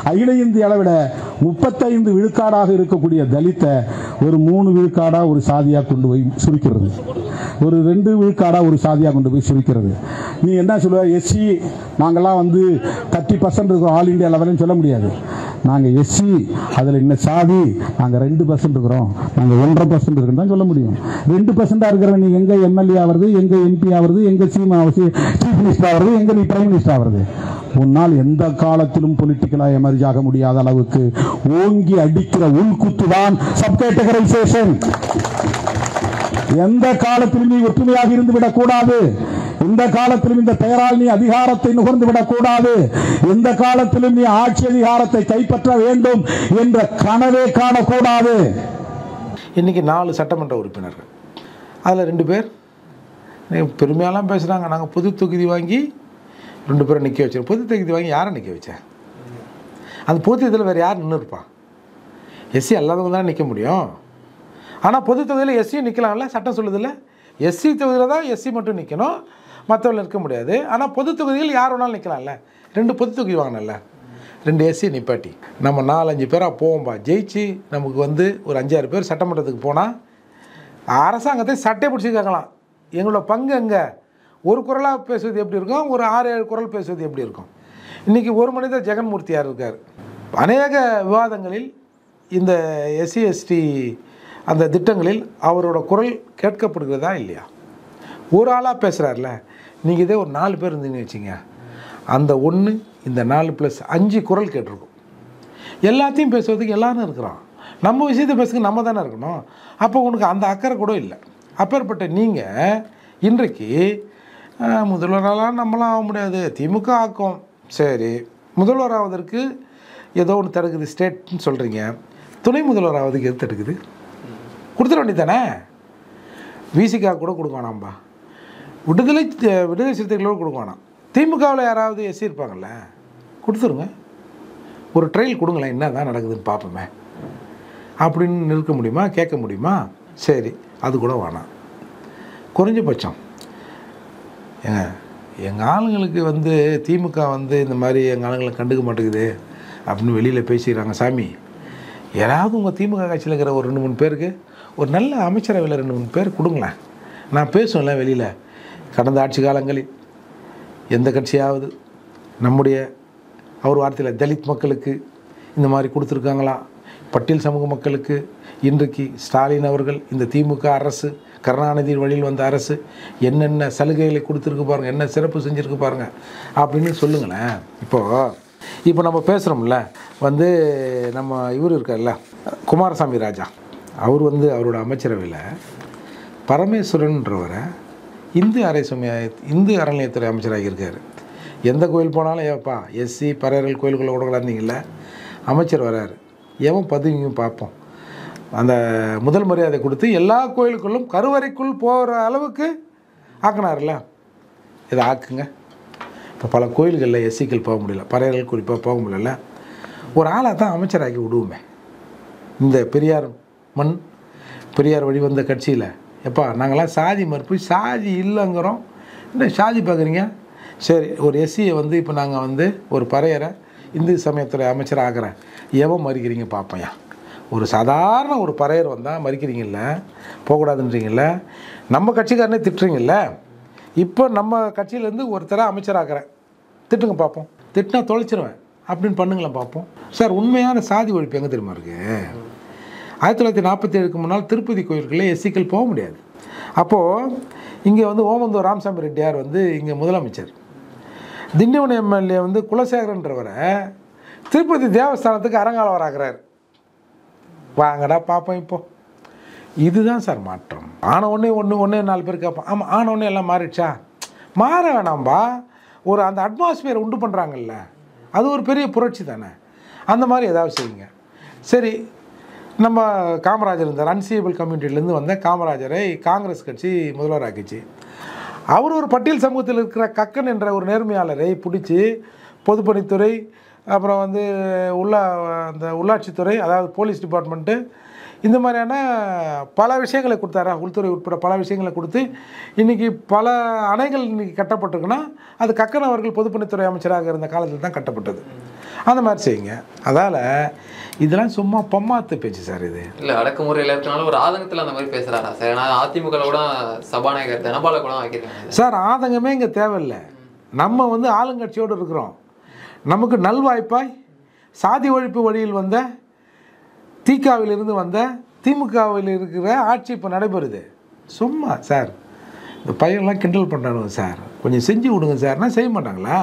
அகில இந்திய அளவிட 35 விழுக்காடாக இருக்கக்கூடிய தலித்த ஒரு 3 விழுக்காடா ஒரு சாதியா கொண்டு போய் சுருக்கிறது, ஒரு 2 விழுக்காடா ஒரு சாதியா கொண்டு போய் சுருக்கிறது. நீ என்ன சொல்லுவ, எஸ்சி நாங்கெல்லாம் 30% இருக்கிறோம் ஆல் இந்தியா லெவல்னு சொல்ல முடியாது. நாங்கள் எஸ்சி, அதில் இன்னும் சாதி நாங்கள் 2% இருக்கிறோம், நாங்கள் 1.5% இருக்குன்னு தான் சொல்ல முடியும். 2% இருக்கிறவன் நீ எங்க எம்எல்ஏ ஆகிறது, எங்க எம்பி ஆகிறது, எங்க சீஃப் மினிஸ்டர் ஆகிறது, எங்க நீ பிரைம் மினிஸ்டர் ஆகிறது? உன்னால் எந்த காலத்திலும் பொலிட்டிக்கலா எமர்ஜ் ஆக முடியாத அளவுக்கு ஓங்கி அடிக்கிற உள்குத்துதான் சப் கேட்டகரைசேஷன். எந்த காலத்திலும் நீ ஒற்றுமையாக இருந்து விடக்கூடாது. எந்த காலத்திலும் இந்த பெயரால் நீ அதிகாரத்தை நுகர்ந்து விடக்கூடாது. எந்த காலத்திலும் நீ ஆட்சி அதிகாரத்தை கைப்பற்ற வேண்டும் என்ற கனவே காணக்கூடாது. இன்னைக்கு 4 சட்டமன்ற உறுப்பினர்கள், அதில் 2 பேர் பெருமையெல்லாம் பேசுகிறாங்க. நாங்கள் பொது தொகுதி வாங்கி 2 பேரை நிற்க வச்சோம். பொது தொகுதி வாங்கி யாரை நிற்க வச்சேன்? அந்த பொது இதில் வேறு யார் நின்று இருப்பான்? எஸ்சி அல்லாதவங்க தான் நிற்க முடியும். ஆனால் பொது தொகுதியில் எஸ்சியும் நிற்கலாம்ல, சட்டம் சொல்லுதில்ல. எஸ்சி தொகுதியில் தான் எஸ்சி மட்டும் நிற்கணும், மற்றவர்கள் நிற்க முடியாது. ஆனால் பொது தொகுதியில் யார் வேணாலும் நிற்கலாம்ல. 2 பொது தொகுதி வாங்கினல, 2 எஸ்சி நிப்பாட்டி நம்ம 4-5 பேராக போவோம்பா. ஜெயிச்சு நமக்கு ஒரு 5-6 பேர் சட்டமன்றத்துக்கு போனால் அரசாங்கத்தை சட்டை பிடிச்சி கேட்கலாம், எங்களோட பங்கு எங்கே? ஒரு குரலாக பேசுவது எப்படி இருக்கும், ஒரு 6-7 குரல் பேசுவது எப்படி இருக்கும்? இன்றைக்கி ஒரு மனிதர் ஜெகன்மூர்த்தியார் இருக்கார். அநேக விவாதங்களில் இந்த எஸ்சி எஸ்டி அந்த திட்டங்களில் அவரோட குரல் கேட்கப்படுகிறதா இல்லையா? ஒரு ஆளாக பேசுகிறார்ல. நீங்கள் இதே ஒரு 4 பேர் இருந்தீங்கன்னு வச்சிங்க, அந்த 1 இந்த 4 + 5 குரல் கேட்டிருக்கும். எல்லாத்தையும் பேசுவதுக்கு எல்லாரும் இருக்கிறோம். நம்ம விஷயத்தை பேசுங்க நம்ம தானே இருக்கணும். அப்போ உனக்கு அந்த அக்கறை கூட இல்லை. அப்பேற்பட்ட நீங்கள் இன்றைக்கு முதல்வராலாம் நம்மளாம் ஆக முடியாது, திமுக ஆக்கும். சரி, முதல்வர் ஆவதற்கு ஏதோ ஒன்று தடுக்குது ஸ்டேட்னு சொல்கிறீங்க. துணை முதல்வர் ஆவதுக்கு எது தடுக்குது? கொடுத்துட வேண்டியதானே. விசிகா கூட கொடுக்க வேணாம்பா, விடுதலை சிறுத்தைகளோடு கொடுக்க வேணாம். திமுகவில் யாராவது எஸ்சி இருப்பாங்கள்ல, கொடுத்துருங்க. ஒரு ட்ரையல் கொடுங்களேன், என்ன தான் நடக்குதுன்னு பார்ப்போமே அப்படின்னு நிற்க முடியுமா, கேட்க முடியுமா? சரி, அது கூட வேணாம். குறைஞ்சபட்சம் எங்கள் ஆளுங்களுக்கு திமுக இந்த மாதிரி எங்கள் ஆளுங்களை கண்டுக்க மாட்டேங்குது அப்படின்னு வெளியில் பேசிக்கிறாங்க. சாமி, யாராவது உங்கள் திமுக கட்சியில் இருக்கிற ஒரு 2-3 பேருக்கு ஒரு நல்ல அமைச்சரவையில் 2-3 பேர் கொடுங்களேன். நான் பேசுவேன்ல வெளியில். கடந்த ஆட்சி காலங்களில் எந்த கட்சியாவது நம்முடைய அவர் வார்த்தையில் தலித் மக்களுக்கு இந்த மாதிரி கொடுத்துருக்காங்களா? பட்டியல் சமூக மக்களுக்கு இன்றைக்கு ஸ்டாலின் அவர்கள், இந்த திமுக அரசு, கருணாநிதியின் வழியில் வந்த அரசு என்னென்ன சலுகைகளை கொடுத்துருக்கு பாருங்கள், என்ன சிறப்பு செஞ்சுருக்கு பாருங்கள் அப்படின்னு சொல்லுங்களேன். இப்போ நம்ம பேசுகிறோம்ல, நம்ம இவர் இருக்கார்ல குமாரசாமி ராஜா, அவர் அவரோட அமைச்சரவையில் பரமேஸ்வரன்றவரை இந்து அறநிலையத்துறை அமைச்சராக இருக்கார். எந்த கோயில் போனாலும் ஏப்பா எஸ்சி பறையர்கள் கோயிலுக்குள்ளே விடக்கூடாதுங்கள, அமைச்சர் வர்றார், எவன் பதவியும் பார்ப்போம். அந்த முதல் மரியாதை கொடுத்து எல்லா கோயிலுக்குள்ளும் கருவறைக்குள் போகிற அளவுக்கு ஆக்கினார்ல. இதை ஆக்குங்க. இப்போ பல கோயில்களில் எஸ்சிக்கள் போக முடியல, பறையர்கள் குறிப்பாக போக முடியல. ஒரு ஆளாக தான் அமைச்சராக்கி விடுவோமே. இந்த பெரியார் வழி வந்த கட்சியில் எப்பா நாங்களாம் சாதி மறுப்பு, சாதி இல்லைங்கிறோம், என்ன சாதி பார்க்குறீங்க? சரி, ஒரு எஸ்சியை இப்போ நாங்கள் ஒரு பறையரை இந்து சமயத்துறை அமைச்சர் ஆகிறேன், எவன் மறிக்கிறீங்க பார்ப்பையா? ஒரு சாதாரண ஒரு பறையர் வந்தால் மறிக்கிறீங்கள, போகக்கூடாதுன்றீங்கள, நம்ம கட்சிக்காரனே திட்டுறீங்கள. இப்போ நம்ம கட்சியிலேருந்து ஒருத்தரை அமைச்சராகிறேன், திட்டுங்க பார்ப்போம். திட்டினா தொலைச்சிருவேன் அப்படின்னு பண்ணுங்களேன் பார்ப்போம். சார், உண்மையான சாதி ஒழிப்பு எங்கே தெரியுமா இருக்குது? 1947க்கு முன்னால் திருப்பதி கோயில்களில் எஸ்சிக்கள் போக முடியாது. அப்போது இங்கே ஓமந்தூர் ராமசாமி ரெட்டியார் இங்கே முதலமைச்சர், திண்டிவனம் எம்எல்ஏ குலசேகரன்றவரை திருப்பதி தேவஸ்தானத்துக்கு அரங்காவலராகிறார். வாங்கடா பார்ப்போம். இப்போ இதுதான் சார் மாற்றம். ஆன ஒன்றே 4 பேர் கேட்போம். ஆமாம், ஆன ஒன்றே எல்லாம் மாறிடுச்சா? மாற வேணாம்பா. ஒரு அந்த அட்மாஸ்பியர் உண்டு பண்ணுறாங்கல்ல, அது ஒரு பெரிய புரட்சி தானே. அந்த மாதிரி ஏதாவது செய்யுங்க. சரி, நம்ம காமராஜர் இருந்தார், அன்சியபிள் கம்யூனிட்டிலேருந்து வந்த காமராஜரை காங்கிரஸ் கட்சி முதல்வராக்கிச்சு. அவர் ஒரு பட்டியல் சமூகத்தில் இருக்கிற கக்கன் என்ற ஒரு நேர்மையாளரை பிடிச்சி பொதுப்பணித்துறை, அப்புறம் அந்த உள்ளாட்சித்துறை, அதாவது போலீஸ் டிபார்ட்மெண்ட்டு, இந்த மாதிரியான பல விஷயங்களை கொடுத்தாரா, உள்துறை உட்பட பல விஷயங்களை கொடுத்து இன்றைக்கி பல அணைகள் இன்றைக்கி கட்டப்பட்டிருக்குன்னா அது கக்கன் அவர்கள் பொதுப்பணித்துறை அமைச்சராக இருந்த காலத்தில் தான் கட்டப்பட்டது. அந்த மாதிரி செய்யுங்க. அதால் இதெல்லாம் சும்மா பம்மாத்து பேச்சு சார். இது இல்லை அடக்குமுறையில் இருக்கனால ஒரு ஆதங்கத்தில் அந்த மாதிரி பேசுகிறாரா சார்? நான் அதிமுக கூட சபாநாயகர் தனபால கூட வைக்கிறேன் சார். ஆதங்கமே இங்கே தேவையில்லை. நம்ம வந்து ஆளுங்கட்சியோடு இருக்கிறோம். நமக்கு நல்வாய்ப்பாய் சாதி ஒழிப்பு வழியில் வந்த திகாவிலிருந்து வந்த திமுகவில் இருக்கிற ஆட்சி இப்போ நடைபெறுது. சும்மா சார் இந்த பையன்லாம் கிண்டல் பண்ணுறானுங்க சார், கொஞ்சம் செஞ்சு விடுங்க சார்னா செய்ய மாட்டாங்களா?